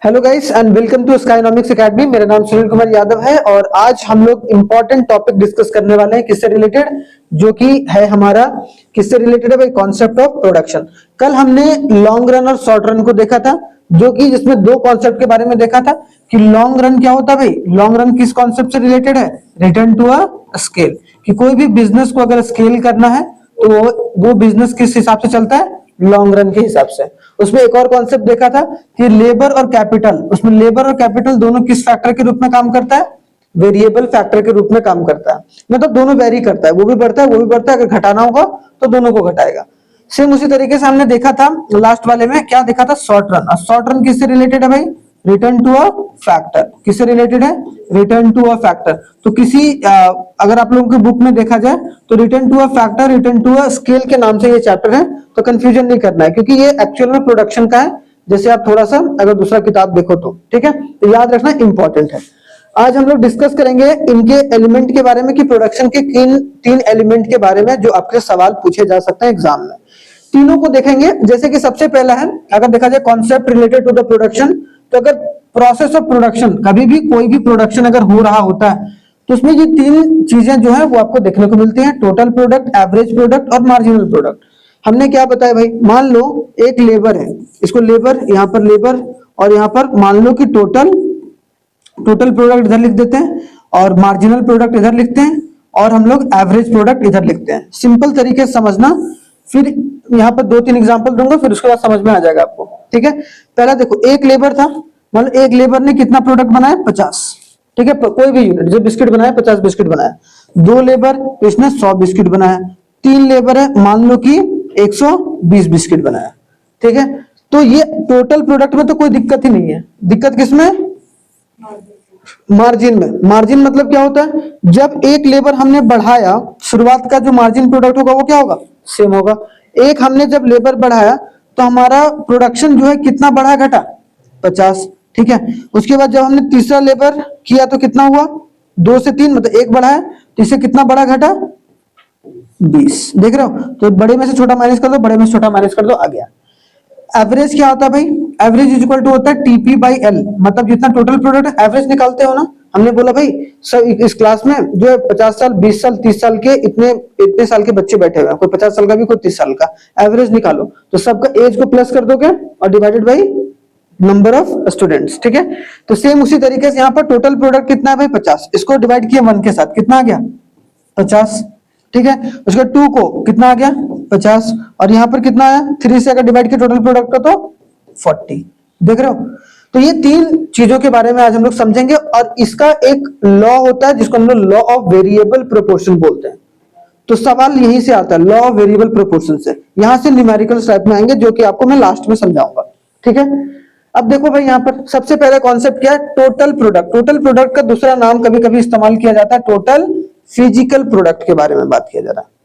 Hello guys and welcome to Skynomics academy. मेरा नाम सुनील कुमार यादव है और आज हम लोग इंपॉर्टेंट टॉपिक डिस्कस करने वाले हैं किससे रिलेटेड, जो कि है हमारा किससे रिलेटेड है भाई, कॉन्सेप्ट ऑफ प्रोडक्शन। कल हमने लॉन्ग रन और शॉर्ट रन को देखा था, जो कि जिसमें दो कॉन्सेप्ट के बारे में देखा था कि लॉन्ग रन क्या होता है भाई। लॉन्ग रन किस कॉन्सेप्ट से रिलेटेड है? रिटर्न टू अ स्केल, कि कोई भी बिजनेस को अगर स्केल करना है तो वो बिजनेस किस हिसाब से चलता है? लॉन्ग रन के हिसाब से। उसमें एक और कॉन्सेप्ट देखा था कि लेबर और कैपिटल, उसमें लेबर और कैपिटल दोनों किस फैक्टर के रूप में काम करता है? वेरिएबल फैक्टर के रूप में काम करता है। मतलब दोनों वेरी करता है, वो भी बढ़ता है वो भी बढ़ता है। अगर घटाना होगा तो दोनों को घटाएगा। सेम उसी तरीके से हमने देखा था लास्ट वाले में, क्या देखा था? Short run. शॉर्ट रन किससे रिलेटेड है भाई? Return to a factor. किससे रिलेटेड है? Return to a factor. तो अगर आप लोगों की बुक में देखा जाए तो return to a factor, return to a scale के नाम से ये चैप्टर है, तो कंफ्यूजन नहीं करना है क्योंकि ये एक्चुअल में प्रोडक्शन का है। जैसे आप थोड़ा सा अगर दूसरा किताब देखो तो ठीक है, तो याद रखना इंपॉर्टेंट है। आज हम लोग डिस्कस करेंगे इनके एलिमेंट के बारे में कि प्रोडक्शन के किन तीन एलिमेंट के बारे में जो आपके सवाल पूछे जा सकते हैं एग्जाम में। तीनों को देखेंगे। जैसे कि सबसे पहला है, अगर देखा जाए concept related to the production, तो अगर प्रोसेस ऑफ प्रोडक्शन, कभी भी कोई भी प्रोडक्शन अगर हो रहा होता है तो उसमें ये तीन चीजें जो है वो आपको देखने को मिलती हैं: टोटल प्रोडक्ट, एवरेज प्रोडक्ट और मार्जिनल प्रोडक्ट। हमने क्या बताया भाई, मान लो एक लेबर है, इसको लेबर, यहाँ पर लेबर, और यहाँ पर मान लो कि टोटल प्रोडक्ट इधर लिख देते हैं और मार्जिनल प्रोडक्ट इधर लिखते हैं और हम लोग एवरेज प्रोडक्ट इधर लिखते हैं। सिंपल तरीके से समझना। फिर यहाँ पर दो तीन एग्जांपल दूंगा, फिर उसके बाद समझ में आ जाएगा आपको। ठीक है, पहला देखो, एक लेबर था, मतलब एक लेबर ने कितना प्रोडक्ट बनाया? 50। ठीक है, कोई भी यूनिट, जो बिस्किट बनाया 50 बिस्किट बनाया। दो लेबर तो इसने 100 बिस्किट बनाया। तीन लेबर है, मान लो कि 120 बिस्किट बनाया। ठीक है, तो ये टोटल प्रोडक्ट में तो कोई दिक्कत ही नहीं है। दिक्कत किसमें? मार्जिन में। मार्जिन मतलब क्या होता है? जब एक लेबर हमने बढ़ाया, शुरुआत का जो मार्जिन प्रोडक्ट होगा वो क्या होगा? सेम होगा। एक हमने जब लेबर बढ़ाया तो हमारा प्रोडक्शन जो है कितना बढ़ा घटा? 50। ठीक है, उसके बाद जब हमने तीसरा लेबर किया तो कितना हुआ? 2 से 3, मतलब एक बढ़ाया तो इससे कितना बढ़ा घटा? 20। देख रहे हो? तो बड़े में से छोटा माइनस कर दो, बड़े में से छोटा माइनस कर दो, आ गया। एवरेज क्या होता है भाई? एवरेज इज इक्वल टू होता है टीपी बाई एल, मतलब जितना टोटल प्रोडक्ट एवरेज निकालते हो ना। हमने बोला भाई सब इस क्लास में जो है 50 साल 20 साल 30 साल के इतने इतने साल के बच्चे बैठे हुए हैं, कोई 50 साल का भी, कोई 30 साल का। एवरेज निकालो तो सबका एज को प्लस कर दोगे और divided by number of students. ठीक है, तो सेम उसी तरीके से यहाँ पर टोटल प्रोडक्ट कितना है भाई? 50। इसको डिवाइड किया 1 के साथ, कितना आ गया? 50। ठीक है, उसके 2 को कितना आ गया? 50। और यहाँ पर कितना आया? 3 से अगर डिवाइड किया टोटल प्रोडक्ट का तो 40। देख रहे हो? तो ये तीन चीजों के बारे में आज हम लोग समझेंगे और इसका एक लॉ होता है जिसको हम लोग लॉ ऑफ वेरिएबल प्रोपोर्शन बोलते हैं। तो सवाल यहीं से आता है, लॉ ऑफ वेरिएबल प्रोपोर्शन से। यहां से न्यूमेरिकल टाइप में आएंगे जो कि आपको मैं लास्ट में समझाऊंगा। ठीक है, अब देखो भाई, यहाँ पर सबसे पहला कॉन्सेप्ट क्या है? Total product. टोटल प्रोडक्ट का दूसरा नाम कभी कभी इस्तेमाल किया जाता है टोटल फिजिकल प्रोडक्ट के बारे में बात किया जा रहा है।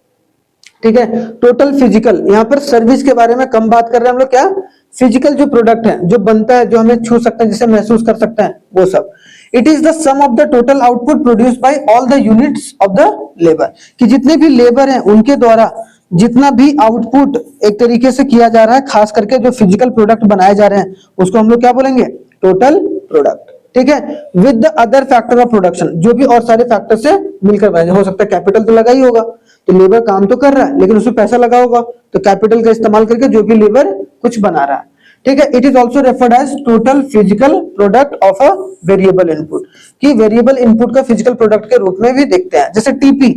ठीक है, टोटल फिजिकल। यहाँ पर सर्विस के बारे में कम बात कर रहे हैं हम लोग। क्या? फिजिकल जो प्रोडक्ट है, जो बनता है, जो हमें छू सकते हैं, जिसे महसूस कर सकते हैं, वो सब। It is the sum of the total output produce by all the units of the labour, कि जितने भी लेबर हैं उनके द्वारा जितना भी आउटपुट एक तरीके से किया जा रहा है, खास करके जो फिजिकल प्रोडक्ट बनाए जा रहे हैं, उसको हम लोग क्या बोलेंगे? Total product. ठीक है, with the other factor of production, जो भी और सारे फैक्टर से मिलकर बने। हो सकता है कैपिटल तो लगा ही होगा, तो लेबर काम तो कर रहा है लेकिन उसमें पैसा लगा होगा, तो कैपिटल का इस्तेमाल करके जो भी लेबर कुछ बना रहा है। ठीक है, it is also referred as total physical product of a variable input, कि वेरिएबल इनपुट का फिजिकल प्रोडक्ट के रूप में भी देखते हैं। जैसे TP,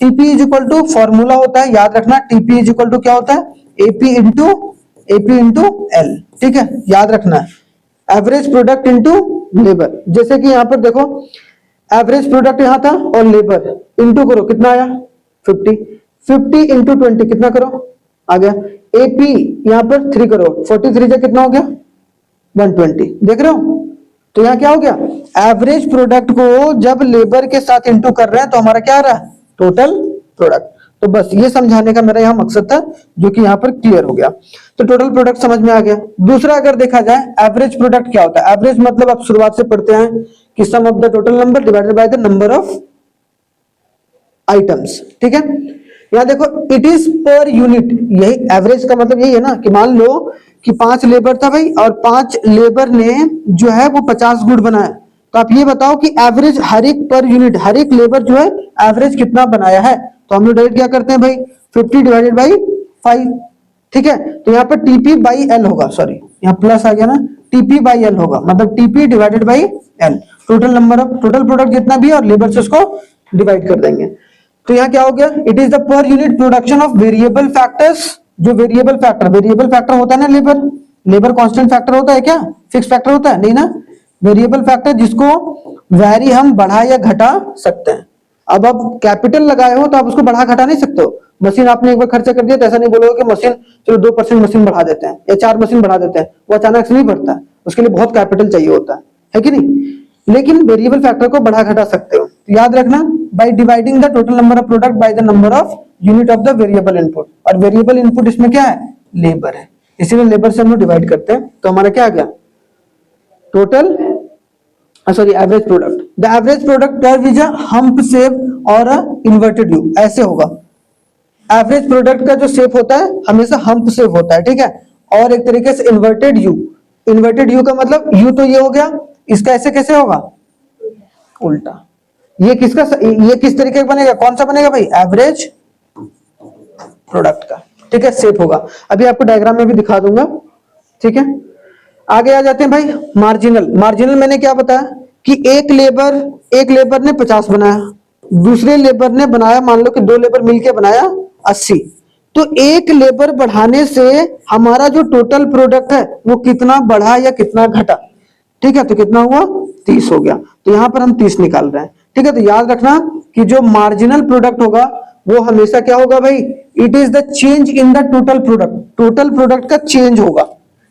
TP is equal to formula होता है, याद रखना, टीपी इज इक्वल टू क्या होता है? AP into L. ठीक है, याद रखना है, एवरेज प्रोडक्ट इंटू लेबर। जैसे कि यहाँ पर देखो, एवरेज प्रोडक्ट यहाँ था और लेबर इंटू करो, कितना आया? 50। 50 इंटू 20 कितना करो? आ गया। एपी यहाँ पर 3 करो, 43 से कितना हो गया? 120। देख रहे हो? तो यहाँ क्या हो गया? एवरेज प्रोडक्ट को जब लेबर के साथ इंटू कर रहे हैं तो हमारा क्या आ रहा है? Total product. तो बस ये समझाने का मेरा यहाँ मकसद था, जो कि यहाँ पर क्लियर हो गया। तो टोटल प्रोडक्ट समझ में आ गया। दूसरा अगर देखा जाए, एवरेज प्रोडक्ट क्या होता है? एवरेज मतलब आप शुरुआत से पढ़ते हैं कि sum of the total number divided by the number of items. ठीक है, यहाँ देखो, इट इज पर यूनिट। यही एवरेज का मतलब यही है ना, कि मान लो कि 5 लेबर था भाई और 5 लेबर ने जो है वो 50 गुड़ बनाया, तो आप ये बताओ कि एवरेज हर एक पर यूनिट, हर एक लेबर जो है एवरेज कितना बनाया है। तो हम लोग डायरेक्ट क्या करते हैं भाई, 50 डिवाइडेड बाई 5, ठीक है। तो यहाँ पर टीपी बाई एल होगा, सॉरी यहाँ प्लस आ गया ना, टीपी बाई एल होगा, मतलब TP divided by L, total number of, total product जितना भी है और लेबर से उसको डिवाइड कर देंगे। तो यहाँ क्या हो गया, it is the per unit production of variable factors. जो वेरिएबल फैक्टर होता है ना, लेबर कांस्टेंट फैक्टर होता है क्या, फिक्स फैक्टर होता है नहीं ना, वेरिएबल फैक्टर जिसको वैरी हम बढ़ा या घटा सकते हैं। अब आप कैपिटल लगाए हो तो आप उसको बढ़ा घटा नहीं सकते हो। मशीन आपने एक बार खर्चा कर दिया तो ऐसा नहीं बोलोगे कि मशीन चलो 2% मशीन बढ़ा देते हैं या 4 मशीन बढ़ा देते हैं, वो अचानक से नहीं बढ़ता है, उसके लिए बहुत कैपिटल चाहिए होता है कि नहीं। लेकिन वेरिएबल फैक्टर को बढ़ा घटा सकते हो। तो याद रखना, by dividing the total number of product bye the number of unit of the variable input, और वेरिएबल इनपुट इसमें क्या है, लेबर है, इसीलिए लेबर से हम लोग डिवाइड करते हैं। तो हमारा क्या आ गया, total sorry average product. The average product curve is a hump shape और अ इन्वर्टेड यू, ऐसे होगा। एवरेज प्रोडक्ट का जो शेप होता है हमेशा हम्प शेप होता है, ठीक है, और एक तरीके से इन्वर्टेड यू। इन्वर्टेड यू का मतलब यू तो ये हो गया, इसका ऐसे कैसे होगा, उल्टा। ये किस तरीके का बनेगा, कौन सा बनेगा भाई, एवरेज प्रोडक्ट का, ठीक है, शेप होगा। अभी आपको डायग्राम में भी दिखा दूंगा, ठीक है। आगे आ जाते हैं भाई, मार्जिनल मैंने क्या बताया कि एक लेबर ने 50 बनाया, दूसरे लेबर ने बनाया, मान लो कि 2 लेबर मिलके बनाया 80, तो एक लेबर बढ़ाने से हमारा जो टोटल प्रोडक्ट है वो कितना बढ़ा या कितना घटा, ठीक है। तो कितना हुआ, 30 हो गया। तो यहां पर हम 30 निकाल रहे हैं, ठीक है। तो याद रखना कि जो मार्जिनल प्रोडक्ट होगा वो हमेशा क्या होगा भाई, it is the change in the total product, total product का चेंज होगा।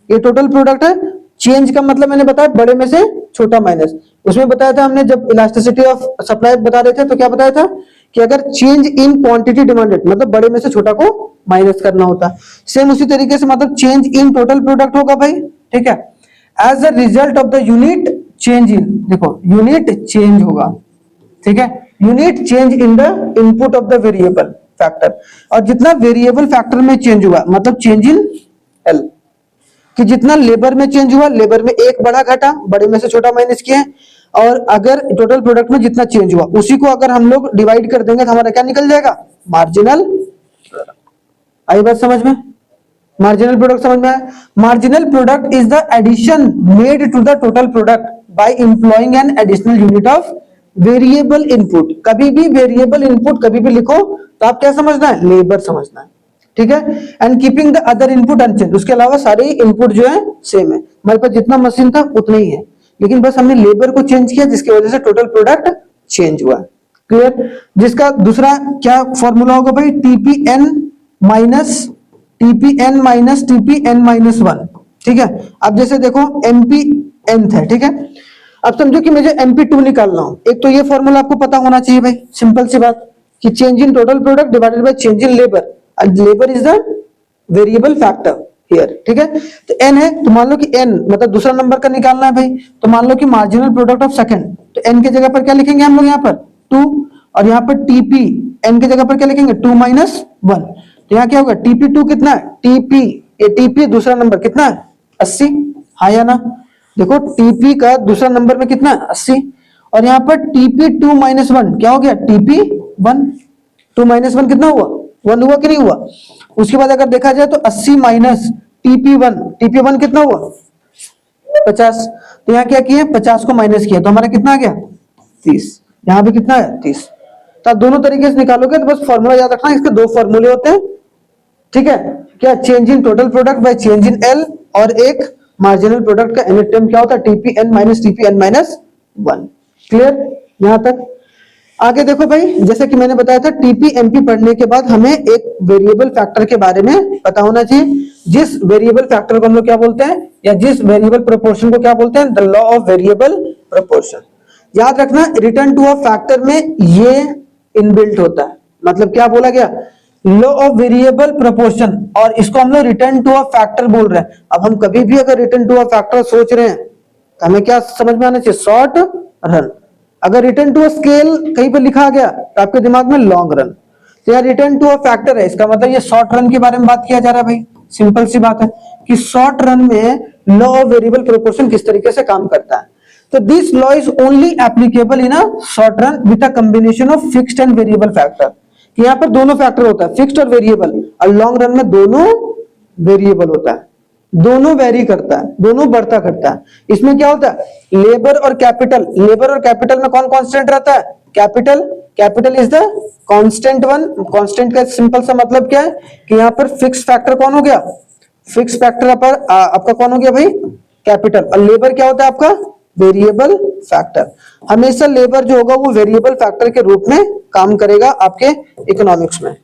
ये टोटल प्रोडक्ट है, चेंज का मतलब मैंने बताया बड़े में से छोटा माइनस। उसमें बताया था हमने जब इलास्टिसिटी ऑफ सप्लाई बता रहे थे तो क्या बताया था कि अगर चेंज इन क्वांटिटी डिमांडेड मतलब बड़े में से छोटा को माइनस करना होता है। सेम उसी तरीके से मतलब चेंज इन टोटल प्रोडक्ट होगा भाई, ठीक है, as a result of the unit change in, देखो यूनिट चेंज होगा, ठीक है, unit change in the input of the variable factor. और जितना वेरिएबल फैक्टर में चेंज हुआ मतलब चेंज इन एल, कि जितना लेबर में चेंज हुआ, लेबर में एक बढ़ा घटा, बड़े में से छोटा माइनस किया, और अगर टोटल प्रोडक्ट में जितना चेंज हुआ उसी को अगर हम लोग डिवाइड कर देंगे तो हमारा क्या निकल जाएगा, मार्जिनल। आई बात समझ में, मार्जिनल प्रोडक्ट समझ में आया। Marginal product is the addition made to the total product by employing an additional unit of variable input. कभी भी वेरिएबल इनपुट कभी भी लिखो तो आप क्या समझना है, लेबर समझना है, ठीक है। And keeping the other input unchange, उसके अलावा सारे इनपुट जो है सेम है, हमारे पास जितना मशीन था उतना ही है, लेकिन बस हमने लेबर को चेंज किया जिसकी वजह से टोटल प्रोडक्ट चेंज हुआ। क्लियर। जिसका दूसरा क्या फॉर्मूला होगा भाई, टीपीएन माइनस टीपीएन माइनस 1, ठीक है। अब जैसे देखो एमपी nth है, ठीक है। अब समझो कि मुझे MP2 निकालना हो, एक तो ये फॉर्मूला आपको पता होना चाहिए भाई, सिंपल सी बात कि change in total product divided by change in labour, and labor is the variable factor here, ठीक है। तो n है तो मान लो कि n मतलब दूसरा नंबर का निकालना है भाई, तो मान लो कि मार्जिनल प्रोडक्ट ऑफ सेकंड, तो n के जगह पर क्या लिखेंगे हम लोग यहाँ पर 2, और यहाँ पर टीपी n के जगह पर क्या लिखेंगे 2 माइनस 1। तो यहाँ क्या होगा, टीपी2 कितना है, टीपी दूसरा नंबर कितना है 80, हाँ या ना। देखो टीपी का दूसरा नंबर में कितना है 80, और यहाँ पर टीपी2 माइनस 1 क्या हो गया, टीपी1। 2 माइनस 1 कितना हुआ, 1 हुआ कि नहीं हुआ। उसके बाद अगर देखा जाए तो 80 माइनस टीपी1 कितना हुआ 50। तो यहाँ क्या किया, 50 को माइनस किया तो हमारा कितना आ गया 30, यहाँ भी कितना है 30। तो आप दोनों तरीके से निकालोगे तो बस फॉर्मूला याद रखना, इसके 2 फॉर्मूले होते हैं, ठीक है। क्या, change in total product by change in L, और एक मार्जिनल प्रोडक्ट का यूनिट टर्म क्या होता है, टीपीएन माइनस 1। क्लियर यहाँ तक। आगे देखो भाई, जैसे कि मैंने बताया था टीपीएमपी पढ़ने के बाद हमें एक वेरिएबल फैक्टर के बारे में पता होना चाहिए, जिस वेरिएबल फैक्टर को हम लोग क्या बोलते हैं, या जिस वेरिएबल प्रोपोर्शन को क्या बोलते हैं, the law of variable proportion. याद रखना, रिटर्न टू अ फैक्टर में ये इनबिल्ट होता है, मतलब क्या बोला गया, लॉ ऑफ वेरिएबल प्रोपोर्शन, और इसको हम लोग रिटर्न टू अ फैक्टर बोल रहे हैं। अब हम कभी भी अगर रिटर्न टू अ फैक्टर सोच रहे हैं तो हमें क्या समझ में आना चाहिए, शॉर्ट रन। अगर रिटर्न टू अ स्केल कहीं पर लिखा गया तो आपके दिमाग में लॉन्ग रन। तो यार रिटर्न टू अ फैक्टर है, इसका मतलब ये शॉर्ट रन के बारे में बात किया जा रहा है भाई, सिंपल सी बात है कि शॉर्ट रन में लॉ ऑफ वेरिएबल प्रोपोर्शन किस तरीके से काम करता है। तो this law is only applicable in a short run with a combination of fixed and variable factor. कि यहाँ पर दोनों फैक्टर होता है, फिक्स्ड और वेरिएबल, और लॉन्ग रन में दोनों वेरिएबल होता है, दोनों वेरी करता है, दोनों बढ़ता करता है। इसमें क्या होता है, लेबर और कैपिटल, लेबर और कैपिटल में कौन कांस्टेंट रहता है, capital, capital is the constant one. Constant का सिंपल सा मतलब क्या है कि यहाँ पर फिक्स फैक्टर कौन हो गया, फिक्स फैक्टर पर आपका कौन हो गया भाई, कैपिटल। और लेबर क्या होता है आपका, वेरिएबल फैक्टर। हमेशा लेबर जो होगा वो वेरिएबल फैक्टर के रूप में काम करेगा आपके इकोनॉमिक्स में,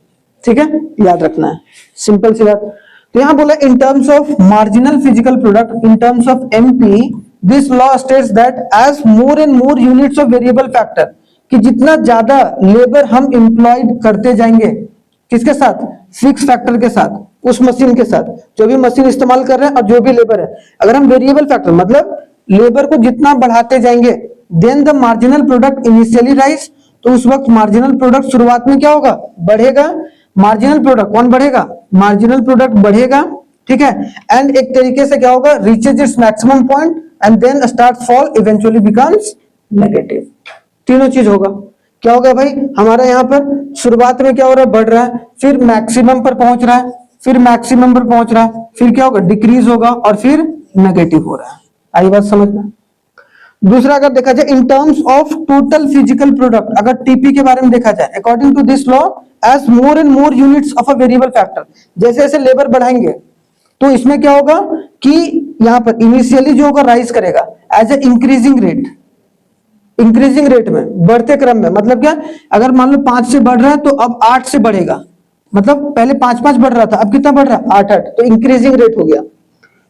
ठीक है, याद रखना है, सिंपल सी बात। तो यहां बोला in terms of marginal physical product, in terms of MP, this law states that as more and more units of variable factor, कि जितना ज्यादा लेबर हम एम्प्लॉयड करते जाएंगे, किसके साथ, फिक्स फैक्टर के साथ, उस मशीन के साथ, जो भी मशीन इस्तेमाल कर रहे हैं और जो भी लेबर है, अगर हम वेरिएबल फैक्टर मतलब लेबर को जितना बढ़ाते जाएंगे, then the marginal product initially rise, तो उस वक्त मार्जिनल प्रोडक्ट शुरुआत में क्या होगा, बढ़ेगा। मार्जिनल प्रोडक्ट कौन बढ़ेगा, मार्जिनल प्रोडक्ट बढ़ेगा, ठीक है। एंड एक तरीके से क्या होगा, reaches its maximum point and then start fall, eventually becomes negative. तीनों चीज होगा। क्या होगा भाई, हमारा यहाँ पर शुरुआत में क्या हो रहा है, बढ़ रहा है, फिर मैक्सिमम पर पहुंच रहा है, फिर मैक्सिमम पर पहुंच रहा है, फिर क्या होगा, डिक्रीज होगा, और फिर नेगेटिव हो रहा है। आई बात समझना। दूसरा अगर देखा जाए in terms of total physical product, अगर टीपी के बारे में देखा जाए, according to this law as more and more units of a variable factor, जैसे जैसे लेबर बढ़ाएंगे तो इसमें क्या होगा कि यहां पर इनिशियली जो होगा राइज करेगा as a increasing rate, increasing rate में, बढ़ते क्रम में, मतलब क्या, अगर मान लो 5 से बढ़ रहा है तो अब 8 से बढ़ेगा, मतलब पहले 5-5 बढ़ रहा था, अब कितना बढ़ रहा है, 8-8, तो इंक्रीजिंग रेट हो गया,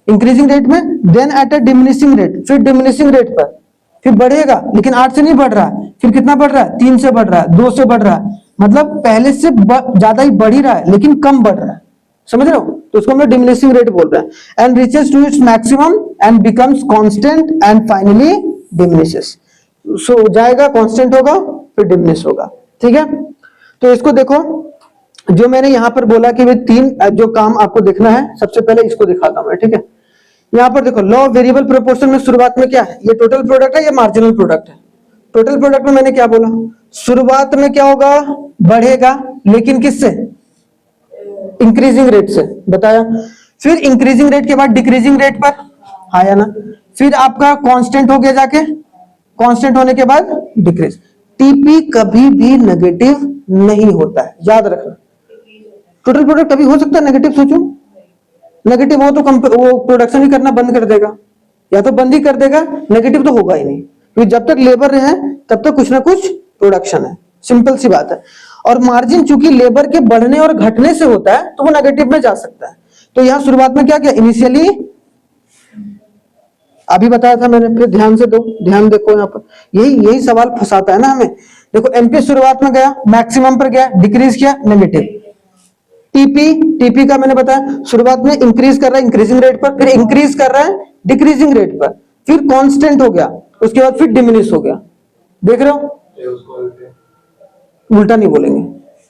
इंक्रीजिंग रेट में। Then at a diminishing rate, फिर डिमिनिशिंग रेट पर फिर बढ़ेगा, लेकिन 8 से नहीं बढ़ रहा है, फिर कितना बढ़ रहा है, 3 से बढ़ रहा है, 2 से बढ़ रहा है, मतलब पहले से ज्यादा ही बढ़ ही रहा है लेकिन कम बढ़ रहा है, समझ रहे हो, तो उसको हम लोग डिमिनिशिंग रेट बोल रहे हैं। And reaches to its maximum and becomes constant and finally diminishes, so जाएगा, कांस्टेंट होगा, फिर डिमिनिश होगा, ठीक है। तो इसको देखो, जो मैंने यहां पर बोला कि वे 3 जो काम आपको देखना है, सबसे पहले इसको दिखाता हूं मैं, ठीक है। यहां पर देखो, लॉ ऑफ वेरिएबल प्रोपोर्शन में शुरुआत में क्या है, ये टोटल प्रोडक्ट है, ये मार्जिनल प्रोडक्ट है। टोटल प्रोडक्ट में मैंने क्या बोला, शुरुआत में क्या होगा, बढ़ेगा, लेकिन किससे, इंक्रीजिंग रेट से, बताया। फिर इंक्रीजिंग रेट के बाद डिक्रीजिंग रेट पर आया ना, फिर आपका कांस्टेंट हो गया, जाके कांस्टेंट होने के बाद डिक्रीज। टीपी कभी भी नेगेटिव नहीं होता है, याद रखना। टोटल प्रोडक्ट कभी हो सकता है नेगेटिव, सोचो, नेगेटिव हो तो वो प्रोडक्शन ही करना बंद कर देगा, या तो बंद ही कर देगा, नेगेटिव तो होगा ही नहीं, क्योंकि जब तक लेबर है तब तक कुछ ना कुछ प्रोडक्शन है, सिंपल सी बात है। और मार्जिन चूंकि लेबर के बढ़ने और घटने से होता है तो वो नेगेटिव में जा सकता है। तो यहां शुरुआत में क्या किया, इनिशियली अभी बताया था मैंने, फिर ध्यान से दो, ध्यान देखो, यहाँ पर यही सवाल फंसाता है ना हमें। देखो एमपी शुरुआत में गया, मैक्सिमम पर गया, डिक्रीज किया, नेगेटिव। टीपी का मैंने बताया शुरुआत में इंक्रीज कर रहा है इंक्रीजिंग रेट पर, फिर इंक्रीज कर रहा है डिक्रीजिंग रेट पर, फिर कांस्टेंट हो गया, उसके बाद फिर डिमिनिश हो गया। देख रहे हो, उल्टा नहीं बोलेंगे,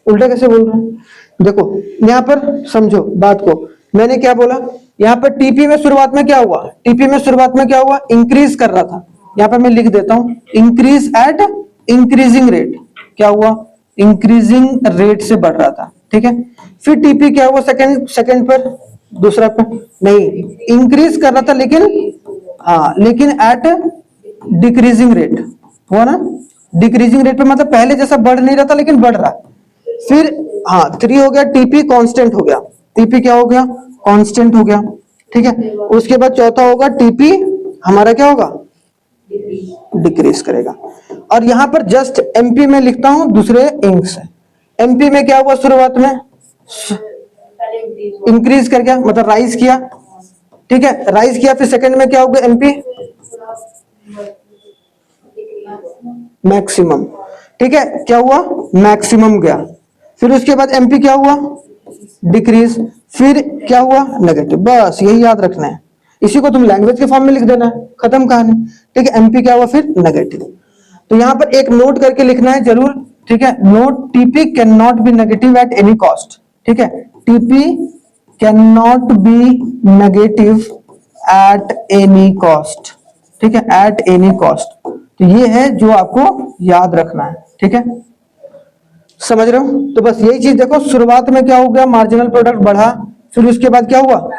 उल्टा कैसे बोल रहे हैं, देखो यहां पर समझो बात को। मैंने क्या बोला, यहां पर टीपी में शुरुआत में क्या हुआ, टीपी में शुरुआत में क्या हुआ, इंक्रीज कर रहा था, यहां पर मैं लिख देता हूं, इंक्रीज एट इंक्रीजिंग रेट, क्या हुआ, इंक्रीजिंग रेट से बढ़ रहा था, ठीक है। फिर टीपी क्या हुआ, सेकंड पर, दूसरा पर नहीं, इंक्रीज कर रहा था लेकिन लेकिन एट डिक्रीजिंग रेट हुआ ना, डिक्रीजिंग रेट पे मतलब पहले जैसा बढ़ नहीं रहा था लेकिन बढ़ रहा। फिर 3 हो गया, टीपी कांस्टेंट हो गया, टीपी क्या हो गया, कांस्टेंट हो गया, ठीक है। उसके बाद चौथा होगा, टीपी हमारा क्या होगा, डिक्रीज करेगा। और यहां पर जस्ट एमपी में लिखता हूं दूसरे इंक से। एमपी में क्या हुआ, शुरुआत में इंक्रीज कर गया, मतलब राइज किया, ठीक है, राइज किया, फिर सेकंड में क्या होगा, एमपी मैक्सिमम, ठीक है, क्या हुआ, मैक्सिमम गया। फिर उसके बाद एमपी क्या हुआ, डिक्रीज, फिर क्या हुआ, नेगेटिव। बस यही याद रखना है, इसी को तुम लैंग्वेज के फॉर्म में लिख देना है, खत्म कहानी, ठीक है। एमपी क्या हुआ, फिर नेगेटिव। तो यहां पर एक नोट करके लिखना है जरूर, ठीक है, note, TP can not be negative at any cost, ठीक है। TP can not be negative at any cost. ठीक है, एट एनी कॉस्ट। तो ये है जो आपको याद रखना है। ठीक है, समझ रहे हो? तो बस यही चीज देखो, शुरुआत में क्या हो गया, मार्जिनल प्रोडक्ट बढ़ा, फिर उसके बाद क्या हुआ,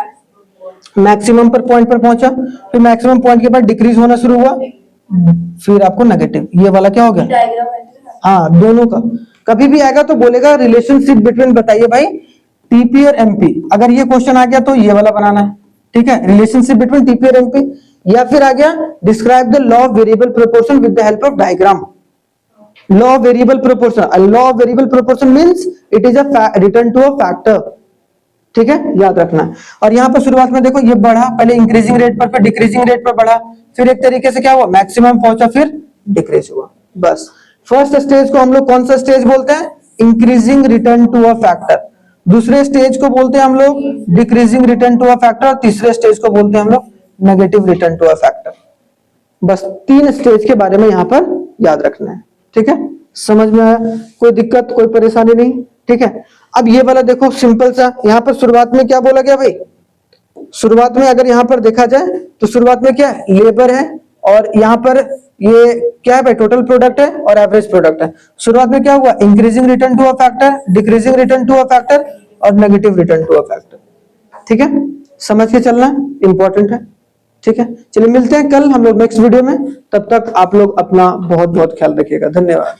मैक्सिमम पर पॉइंट पर पहुंचा, फिर मैक्सिमम पॉइंट के बाद डिक्रीज होना शुरू हुआ, फिर आपको नेगेटिव, ये वाला क्या हो गया। हाँ, दोनों का कभी भी आएगा तो बोलेगा रिलेशनशिप बिटवीन, बताइए भाई टीपी और एमपी। अगर ये क्वेश्चन आ गया तो ये वाला बनाना है। ठीक है, रिलेशनशिप बिटवीन टीपी और एमपी। या फिर आ गया describe the law of variable proportion with the help of diagram. Law of variable proportion, law of variable proportion means it is a return to a factor. ठीक है, याद रखना है। और यहाँ पर शुरुआत में देखो ये बढ़ा, पहले इंक्रीजिंग रेट पर, फिर डिक्रीजिंग रेट पर बढ़ा, फिर एक तरीके से क्या हुआ, मैक्सिमम पहुंचा, फिर डिक्रीज हुआ। बस फर्स्ट स्टेज को हम लोग कौन सा स्टेज बोलते हैं, increasing return to a factor. दूसरे स्टेज को बोलते हैं हम लोग decreasing return to a factor, और तीसरे स्टेज को बोलते हैं हम लोग negative return to a factor. बस 3 स्टेज के बारे में यहाँ पर याद रखना है। ठीक है, समझ में आया? कोई दिक्कत, कोई परेशानी नहीं? ठीक है, अब ये वाला देखो सिंपल सा, यहाँ पर शुरुआत में क्या बोला गया भाई, शुरुआत में अगर यहाँ पर देखा जाए तो शुरुआत में क्या है, लेबर है, और यहाँ पर ये क्या है भाई, टोटल प्रोडक्ट है और एवरेज प्रोडक्ट है। शुरुआत में क्या हुआ, increasing return to a factor, decreasing return to a factor और negative return to a factor. ठीक है, समझ के चलना, इंपॉर्टेंट है। ठीक है, चलिए मिलते हैं कल हम लोग नेक्स्ट वीडियो में। तब तक आप लोग अपना बहुत बहुत ख्याल रखिएगा। धन्यवाद।